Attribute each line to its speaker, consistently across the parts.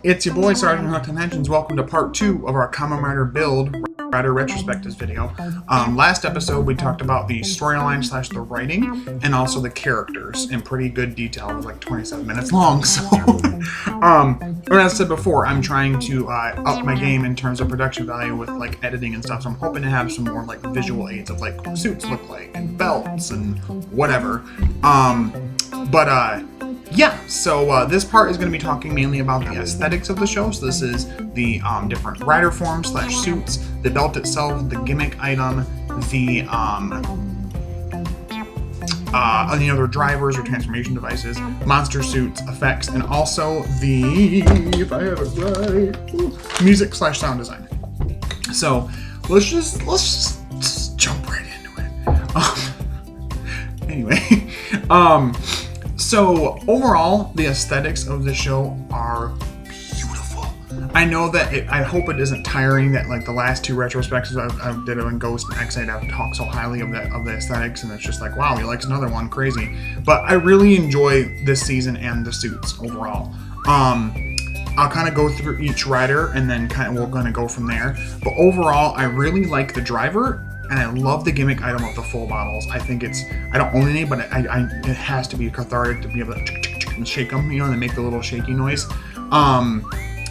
Speaker 1: It's your boy Sergeant Hunt Tensions. Welcome to part 2 of our Kamen Rider build Rider Retrospectives video. Last episode we talked about the storyline / the writing and also the characters in pretty good detail. It was like 27 minutes long. So, as I said before, I'm trying to up my game in terms of production value with like editing and stuff. So I'm hoping to have some more like visual aids of like what suits look like and belts and whatever. Yeah, so this part is going to be talking mainly about the aesthetics of the show. So this is the different rider forms / suits, the belt itself, the gimmick item, the any other drivers or transformation devices, monster suits, effects, and also the, if I have it right, music / sound design. So let's just jump right into it. Anyway, so overall, the aesthetics of the show are beautiful. I know that I hope it isn't tiring that like the last two retrospectives I did on Ghost and X8 I've talked so highly of the aesthetics, and it's just like, wow, he likes another one, crazy. But I really enjoy this season and the suits overall. I'll kind of go through each rider and then we're going to go from there. But overall, I really like the driver. And I love the gimmick item of the full bottles. I think I don't own any, but it has to be cathartic to be able to shake them, and they make the little shaky noise.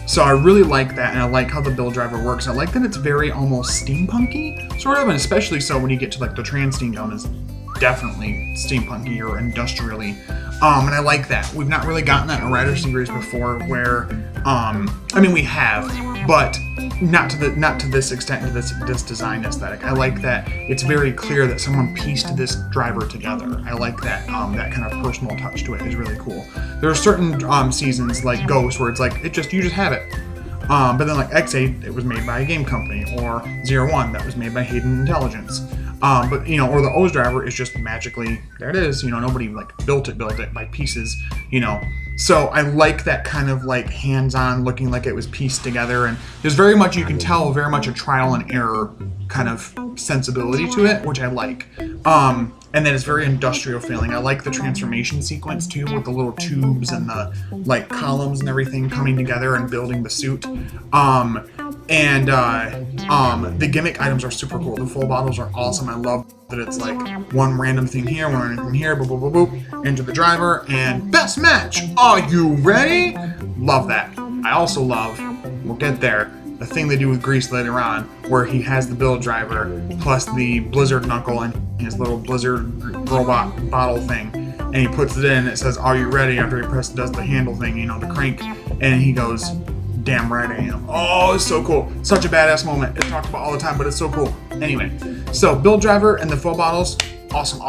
Speaker 1: So I really like that, and I like how the build driver works. I like that it's very almost steampunky, sort of, and especially so when you get to like the trans steam gun is definitely steampunky or industrially. And I like that. We've not really gotten that in a Rider series before where, I mean, we have, but not to this extent, to this design aesthetic. I like that it's very clear that someone pieced this driver together. I like that that kind of personal touch to it is really cool. There are certain seasons like Ghost where it's like you just have it. But then like X8, it was made by a game company, or 01, that was made by Hayden Intelligence. But or the O's driver is just magically, there it is, nobody like built it by pieces, So I like that kind of like hands-on looking like it was pieced together, and there's very much, you can tell very much a trial and error kind of sensibility to it, which I like. And then it's very industrial feeling. I like the transformation sequence too, with the little tubes and the like columns and everything coming together and building the suit. The gimmick items are super cool. The full bottles are awesome. I love that it's like one random thing here, one random thing here, boop, boop, boop, boop, into the driver, and best match. Are you ready? Love that. I also love, we'll get there, the thing they do with Grease later on, where he has the build driver plus the Blizzard knuckle and his little Blizzard robot bottle thing, and he puts it in and it says, "Are you ready?" after he does the handle thing, the crank, and he goes, "Damn right I am." Oh, it's so cool. Such a badass moment. It's talked about all the time, but it's so cool. Anyway, so build driver and the full bottles, awesome.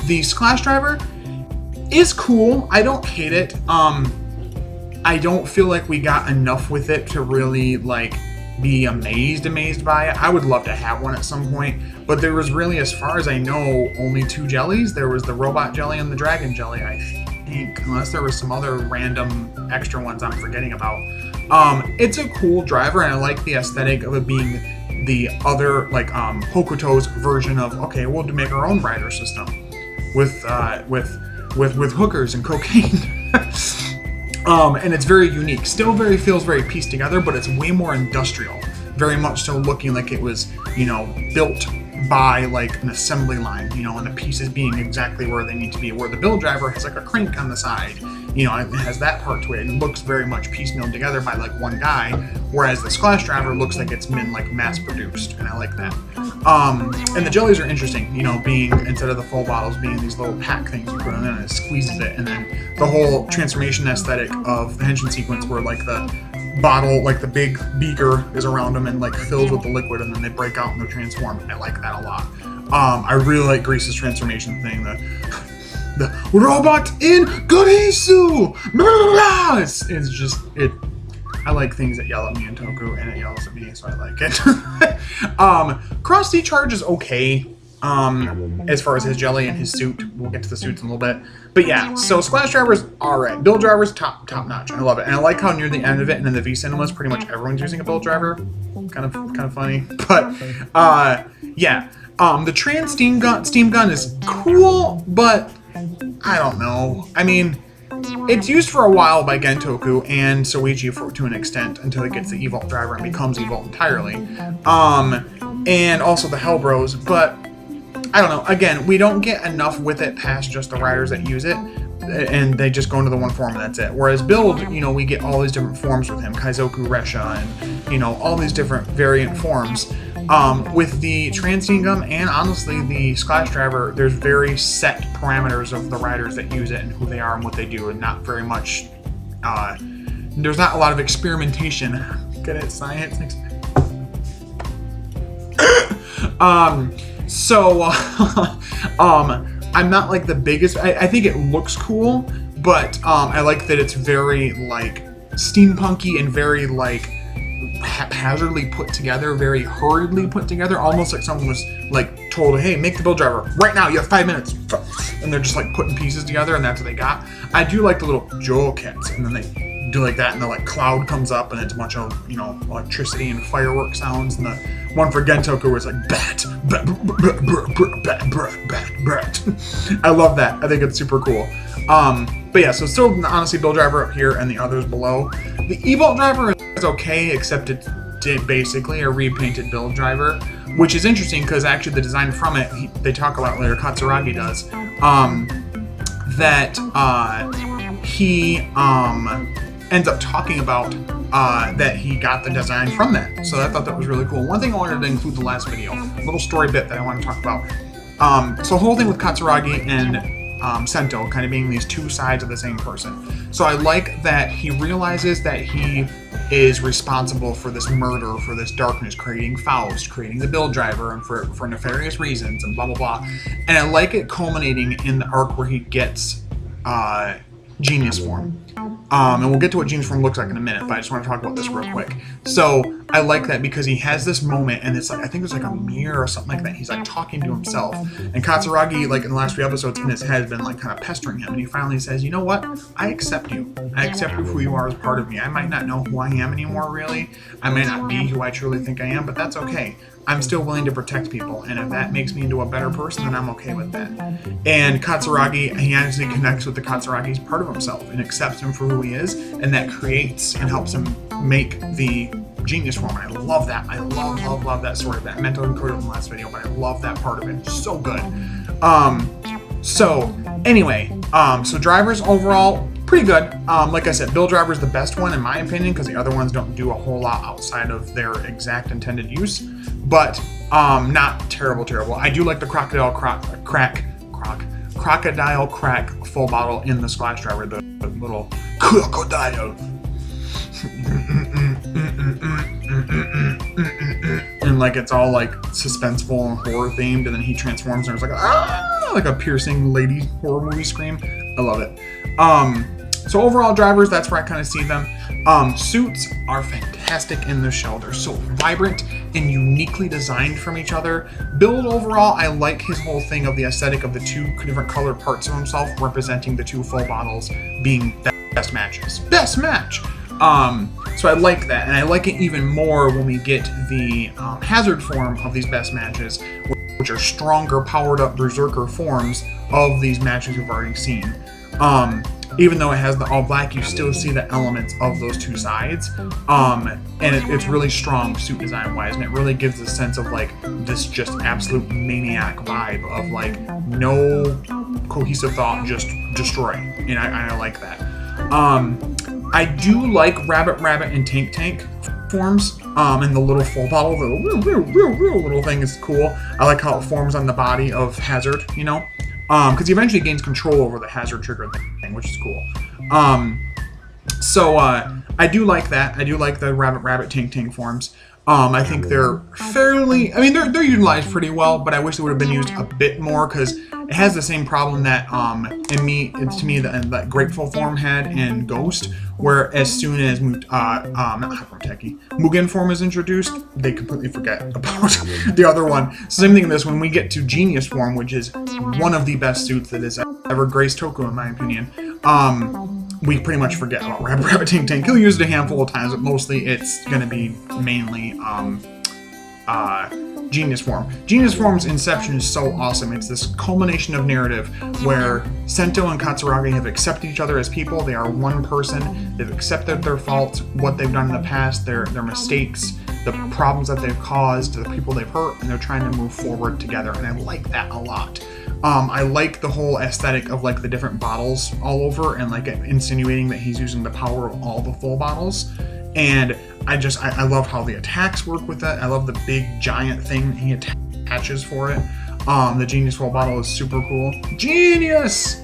Speaker 1: The Splash driver is cool. I don't hate it. I don't feel like we got enough with it to really like be amazed by it. I would love to have one at some point, but there was really, as far as I know, only 2 jellies. There was the robot jelly and the dragon jelly, I think, unless there was some other random extra ones I'm forgetting about. It's a cool driver, and I like the aesthetic of it being the other like Hokuto's version of, okay, we'll make our own rider system with hookers and cocaine. And it's very unique. Still feels very pieced together, but it's way more industrial. Very much so looking like it was, built by like an assembly line, and the pieces being exactly where they need to be. Where the build driver has like a crank on the side, it has that part to it, and looks very much piecemealed together by like one guy. Whereas the Splash driver looks like it's been like mass produced, and I like that. And the jellies are interesting, being, instead of the full bottles, being these little pack things you put in and it squeezes it, and then the whole transformation aesthetic of the henshin sequence where like the bottle, like the big beaker is around them and like fills with the liquid, and then they break out and they're transformed. I like that a lot. I really like Grease's transformation thing, the robot in Gorisu! It's just, I like things that yell at me in Toku, and it yells at me, so I like it. Cross D Charge is okay. As far as his jelly and his suit, we'll get to the suits in a little bit. But yeah, so Splash driver's alright. Build driver's top notch. I love it. And I like how near the end of it and in the V cinemas, pretty much everyone's using a build driver. Kind of funny. But yeah. The trans steam gun is cool, but I don't know. I mean, It's used for a while by Gentoku and Soichi to an extent until it gets the Evolt driver and becomes Evolt entirely. And also the Hell Bros, but I don't know. Again, we don't get enough with it past just the riders that use it, and they just go into the one form and that's it. Whereas Build, you know, we get all these different forms with him, Kaizoku Resha, and, you know, all these different variant forms. With the Transcene Gum and honestly the Splash Driver, there's very set parameters of the riders that use it and who they are and what they do, and not very much, there's not a lot of experimentation. Get it? Science. I'm not like the biggest, I think it looks cool, but I like that it's very like steampunky and very like haphazardly put together, very hurriedly put together, almost like someone was like told, hey, make the Build Driver right now, you have 5 minutes, and they're just like putting pieces together and that's what they got. I do like the little Joe kits, and then they do like that, and the like cloud comes up and it's a bunch of, you know, electricity and firework sounds, and the one for Gentoku was like bat. I love that. I think it's super cool. But yeah, so still honestly Build Driver up here and the others below. The Evolt Driver is okay, except it's basically a repainted Build Driver, which is interesting because actually the design from it, they talk about later, Katsuragi does, that he ends up talking about that he got the design from that. So I thought that was really cool. One thing I wanted to include the last video, a little story bit that I want to talk about. So the whole thing with Katsuragi and Sento kind of being these two sides of the same person. So I like that he realizes that he is responsible for this murder, for this darkness, creating Faust, creating the Build Driver, and for nefarious reasons, and blah, blah, blah. And I like it culminating in the arc where he gets Genius Form. And we'll get to what Genius Form looks like in a minute, but I just want to talk about this real quick. So I like that because he has this moment, and it's like, I think it's like a mirror or something like that. He's like talking to himself, and Katsuragi, like in the last few episodes, in his head has been like kind of pestering him, and he finally says, you know what? I accept you. I accept who you are as part of me. I might not know who I am anymore, really. I may not be who I truly think I am, but that's okay. I'm still willing to protect people, and if that makes me into a better person, then I'm okay with that. And Katsuragi, he actually connects with the Katsuragi's part of himself and accepts him for who he is, and that creates and helps him make the Genius Form. And I love that. I love that story. That mental encoded in the last video, but I love that part of it. It's so good. So anyway, so drivers overall, pretty good. Like I said, Build Driver is the best one in my opinion because the other ones don't do a whole lot outside of their exact intended use, but not terrible. I do like the Crocodile Crack full bottle in the Splash Driver, the little crocodile. And like it's all like suspenseful and horror themed, and then he transforms and there's like like a piercing lady horror movie scream. I love it. So overall drivers, that's where I kind of see them. Suits are fantastic in this show. They're so vibrant and uniquely designed from each other. Build overall, I like his whole thing of the aesthetic of the two different colored parts of himself representing the two full bottles being best matches. Best match! So I like that, and I like it even more when we get the hazard form of these best matches, which are stronger, powered up berserker forms of these matches we've already seen. Even though it has the all black, you still see the elements of those two sides. And it's really strong suit design wise, and it really gives a sense of like this just absolute maniac vibe of like no cohesive thought, just destroy. And I like that. I do like Rabbit and Tank forms, and the little full bottle, the real little thing is cool. I like how it forms on the body of Hazard, you know, because he eventually gains control over the Hazard trigger thing, which is cool. So I do like that. I do like the Rabbit Tank forms. I think they're fairly, I mean, they're utilized pretty well, but I wish they would have been used a bit more because it has the same problem that to me that Grateful form had in Ghost, where as soon as Mugen form is introduced, they completely forget about the other one. So same thing in this, when we get to Genius form, which is one of the best suits that has ever graced Toku in my opinion, we pretty much forget about Rabbit Tank. He'll use it a handful of times, but mostly it's going to be mainly Genius Form. Genius Form's inception is so awesome. It's this culmination of narrative where Sento and Katsuragi have accepted each other as people. They are one person. They've accepted their faults, what they've done in the past, their mistakes, the problems that they've caused, the people they've hurt, and they're trying to move forward together. And I like that a lot. I like the whole aesthetic of like the different bottles all over and like insinuating that he's using the power of all the full bottles. And I love how the attacks work with it. I love the big giant thing he attaches for it. The Genius Full bottle is super cool. Genius!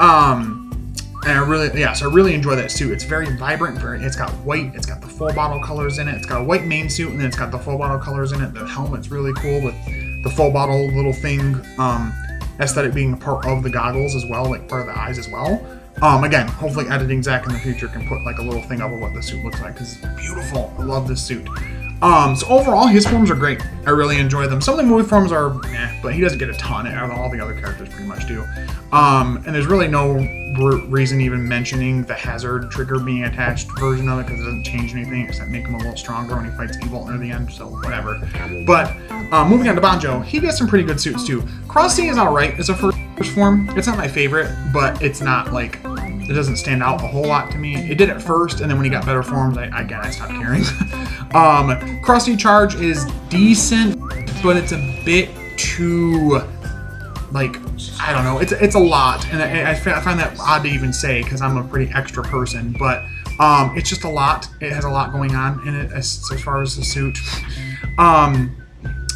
Speaker 1: And I really enjoy that suit. It's very vibrant, it's got white, it's got the full bottle colors in it. It's got a white main suit and then it's got the full bottle colors in it. The helmet's really cool with the full bottle little thing, aesthetic being a part of the goggles as well, like part of the eyes as well. Again, hopefully editing Zach in the future can put like a little thing up of what the suit looks like because it's beautiful. I love this suit. So overall, his forms are great. I really enjoy them. Some of the movie forms are but he doesn't get a ton. All the other characters pretty much do. And there's really no reason even mentioning the hazard trigger being attached version of it because it doesn't change anything except make him a little stronger when he fights evil near the end, so whatever. But moving on to Banjo, he gets some pretty good suits too. Crossy is alright as a first form. It's not my favorite, but it's not like, it doesn't stand out a whole lot to me. It did at first, and then when he got better forms, I stopped caring. Crossy Charge is decent, but it's a bit too, like, I don't know, it's a lot, and I find that odd to even say because I'm a pretty extra person, but it's just a lot. It has a lot going on in it as far as the suit.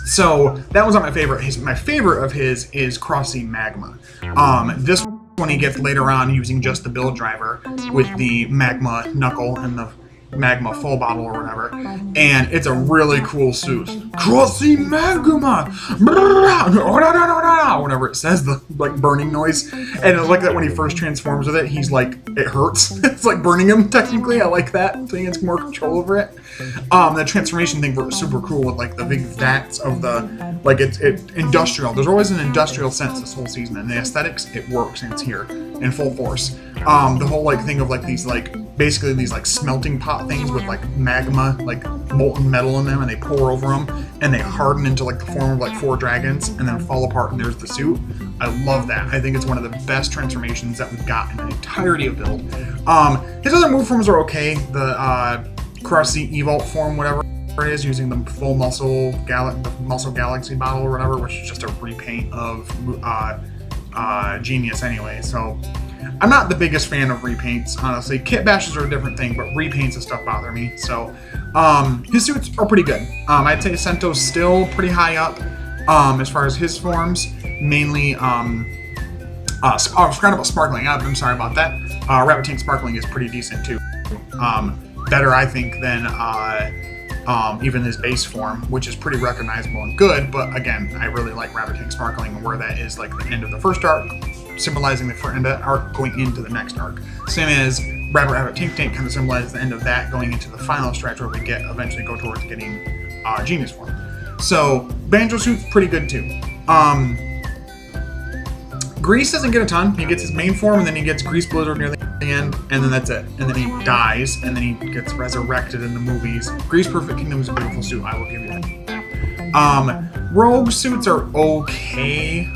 Speaker 1: So that was not my favorite. My favorite of his is Crossy Magma. This one he gets later on using just the build driver with the Magma Knuckle and the Magma Full Bottle or whatever, and it's a really cool suit. Crossy Magma, whenever it says the like burning noise, and I like that when he first transforms with it, he's like, it hurts. It's like burning him technically. I like that, so he gets more control over it. The transformation thing was super cool with like the big vats of the, like it's industrial. There's always an industrial sense this whole season, and the aesthetics, it works and it's here in full force. The whole like thing of like these like basically these like smelting pot things with like magma, like molten metal in them, and they pour over them and they harden into like the form of like 4 dragons and then fall apart and there's the suit. I love that. I think it's one of the best transformations that we've got in the entirety of build. His other move forms are okay. The Crossy Evolt form, whatever it is, using the full Muscle Galaxy bottle or whatever, which is just a repaint of Genius anyway, so I'm not the biggest fan of repaints, honestly. Kit bashes are a different thing, but repaints and stuff bother me. So his suits are pretty good. I'd say Sento's still pretty high up as far as his forms. Mainly, I forgot about Sparkling. I'm sorry about that. Rabbit Tank Sparkling is pretty decent too. Better, I think, than even his base form, which is pretty recognizable and good. But again, I really like Rabbit Tank Sparkling, where that is like the end of the first arc, symbolizing the end of arc going into the next arc. Same as Rabbit Tank kind of symbolizes the end of that going into the final stretch where we eventually go towards getting Genius form. So Banjo suit's pretty good too. Grease doesn't get a ton. He gets his main form and then he gets Grease Blizzard near the end, and then that's it. And then he dies, and then he gets resurrected in the movies. Grease Perfect Kingdom is a beautiful suit, I will give you that. Rogue suits are okay.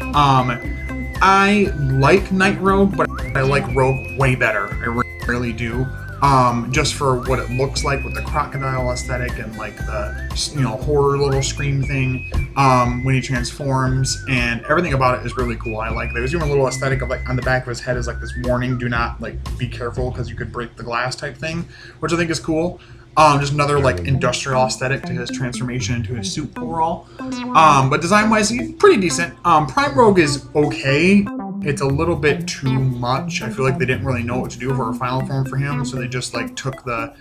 Speaker 1: I like Night Rogue, but I like Rogue way better. I really do. Just for what it looks like with the crocodile aesthetic and like the horror little scream thing when he transforms, and everything about it is really cool. I like there's even a little aesthetic of like on the back of his head is like this warning, do not like be careful because you could break the glass type thing, which I think is cool. Just another like industrial aesthetic to his transformation into his suit overall. But design wise, he's pretty decent. Prime Rogue is okay. It's a little bit too much. I feel like they didn't really know what to do for a final form for him, so they just like took the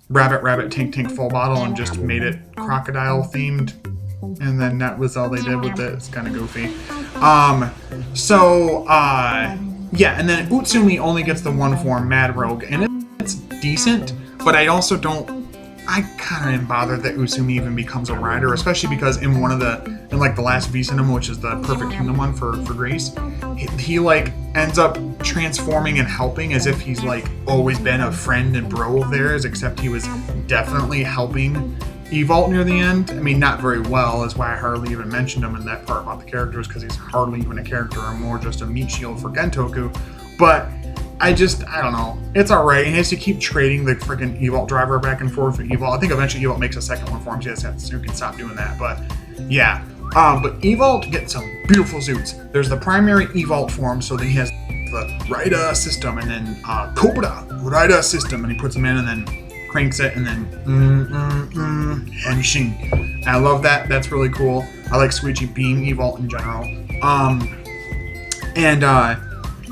Speaker 1: Rabbit Tank Full Bottle and just made it crocodile themed, and then that was all they did with it. It's kind of goofy. Yeah, and then Utsumi only gets the one form, Mad Rogue, and it's decent, but I also I kind of am bothered that Utsumi even becomes a rider, especially because in the last V-Cinema, which is the Perfect Kingdom one for Grace, he like ends up transforming and helping as if he's like always been a friend and bro of theirs, except he was definitely helping Evault near the end. I mean, not very well, is why I hardly even mentioned him in that part about the characters, because he's hardly even a character, or more just a meat shield for Gentoku. But I don't know. It's alright. He has to keep trading the freaking Evault driver back and forth with Evault. I think eventually Evault makes a second one for him, so you can stop doing that. But yeah. But Evault gets some beautiful suits. There's the primary Evault form, so then he has the Raida system, and then Cobra Raida system, and he puts them in and then cranks it, and then Henshin. I love that. That's really cool. I like Squeegee being Evault in general.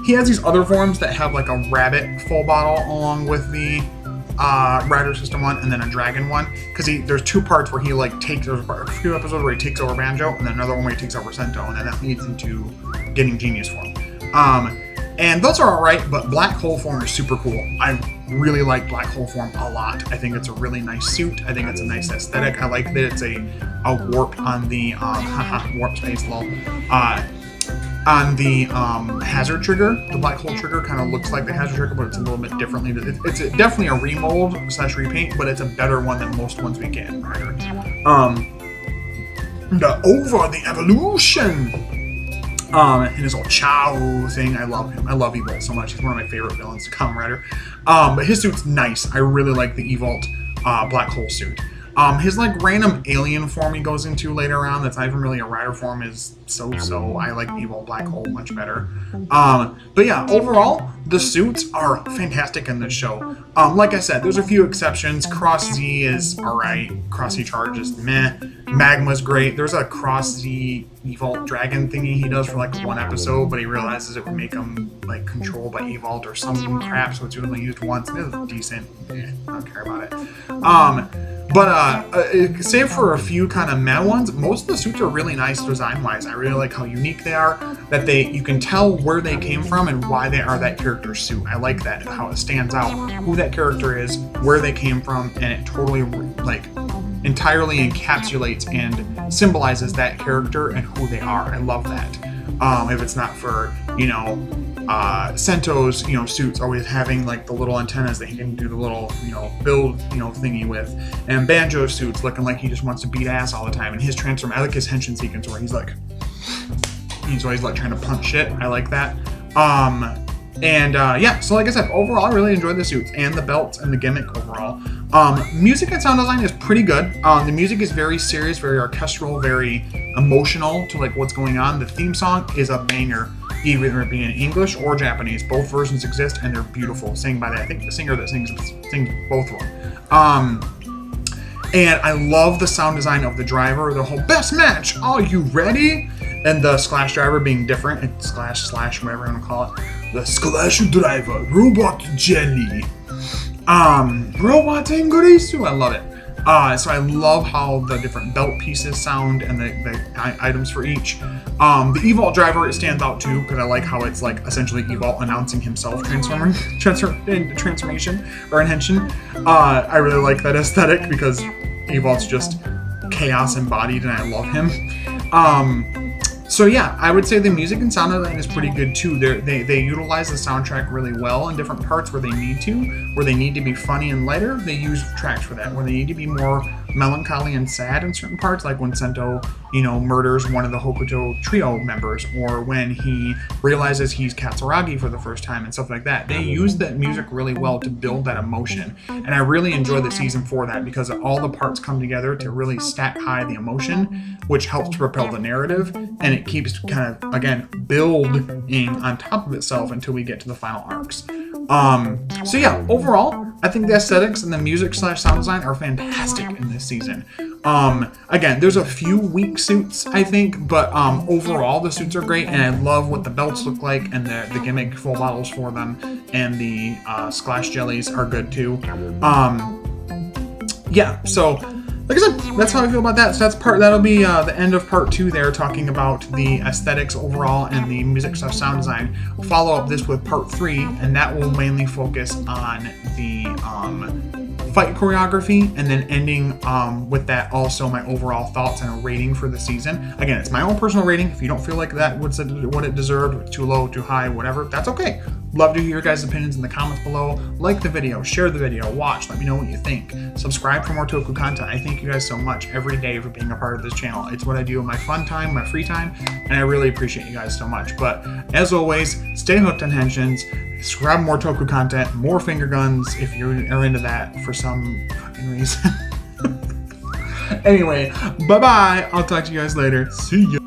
Speaker 1: He has these other forms that have like a rabbit full bottle along with the Rider system one, and then a dragon one, because there's two parts where he like takes, there's a few episodes where he takes over Banjo, and then another one where he takes over Sento, and then that leads into getting Genius form. And those are alright, but Black Hole form is super cool. I really like Black Hole form a lot. I think it's a really nice suit. I think it's a nice aesthetic. I like that it's a warp on the warp space lol. On the hazard trigger, the Black Hole trigger kind of looks like the hazard trigger, but it's a little bit differently. It's definitely a remold / repaint, but it's a better one than most ones we get in Rider. The evolution. And his little Chow thing, I love him. I love Evault so much. He's one of my favorite villains to Kamen Rider. But his suit's nice. I really like the Evault Black Hole suit. His like random alien form he goes into later on, that's not even really a Rider form, is so. I like Evault Black Hole much better. But yeah, overall, the suits are fantastic in this show. Like I said, there's a few exceptions. Cross Z is alright. Cross Z Charge is meh. Magma's great. There's a Cross Z Evault Dragon thingy he does for like one episode, but he realizes it would make him like controlled by Evault or some crap, so it's only used once. It's decent. I don't care about it. But save for a few kind of meh ones, most of the suits are really nice design-wise. I really like how unique they are, that you can tell where they came from and why they are that character's suit. I like that, how it stands out, who that character is, where they came from, and it totally, like, entirely encapsulates and symbolizes that character and who they are. I love that. If it's not for, Sento's, suits always having like the little antennas that he can do the little, build, thingy with, and Banjo's suits looking like he just wants to beat ass all the time, and his transform, I like his henshin sequence where he's always like trying to punch shit. I like that. Yeah, so like I said, overall, I really enjoyed the suits and the belts and the gimmick overall. Music and sound design is pretty good. The music is very serious, very orchestral, very emotional to like what's going on. The theme song is a banger, either it be in English or Japanese. Both versions exist and they're beautiful. Sang by I think the singer that sings both of them. And I love the sound design of the driver, the whole best match, are you ready? And the Splash driver being different, and slash, whatever you want to call it. The Splash driver, Robot Jelly. Robot Ingrisu, I love it. So I love how the different belt pieces sound and the items for each. The Evault driver, it stands out too, because I like how it's like essentially Evault announcing himself transformation or in Henshin. I really like that aesthetic because Evault's just chaos embodied and I love him. So yeah, I would say the music and sound design is pretty good too. They utilize the soundtrack really well in different parts where they need to be funny and lighter, they use tracks for that. Where they need to be more melancholy and sad in certain parts, like when Sento, murders one of the Hokuto trio members, or when he realizes he's Katsuragi for the first time and stuff like that. They use that music really well to build that emotion. And I really enjoy the season for that, because all the parts come together to really stack high the emotion, which helps to propel the narrative, and it keeps kind of, again, building on top of itself until we get to the final arcs. So yeah, overall, I think the aesthetics and the music / sound design are fantastic in this season. Again, there's a few weak suits, I think, but overall the suits are great, and I love what the belts look like, and the gimmick full bottles for them, and the Splash jellies are good too. Yeah, so like I said, that's how I feel about that. So that'll be the end of part 2 there, talking about the aesthetics overall and the music / sound design. We'll follow up this with part 3, and that will mainly focus on the fight choreography, and then ending with that also my overall thoughts and a rating for the season. Again, it's my own personal rating. If you don't feel like that was what it deserved, too low, too high, whatever, that's okay. Love to hear your guys' opinions in the comments below. Like the video, share the video, watch, let me know what you think. Subscribe for more Toku content. I thank you guys so much every day for being a part of this channel. It's what I do in my fun time, my free time, and I really appreciate you guys so much. But as always, stay hooked on Henshin's. Grab more Toku content, more finger guns if you are into that for some fucking reason. Anyway, bye-bye. I'll talk to you guys later. See ya.